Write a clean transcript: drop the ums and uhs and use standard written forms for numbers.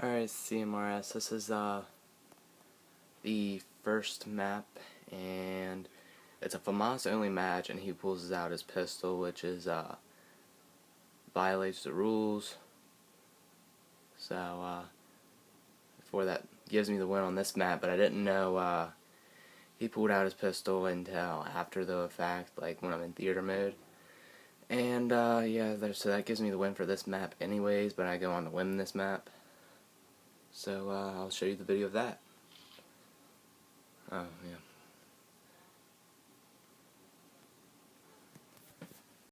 Alright, CMRS, this is the first map, and it's a FAMAS only match, and he pulls out his pistol, which is violates the rules. So before that gives me the win on this map, but I didn't know he pulled out his pistol until after the fact, like when I'm in theater mode. And yeah, so that gives me the win for this map anyways, but I go on to win this map. So I'll show you the video of that. Oh, yeah.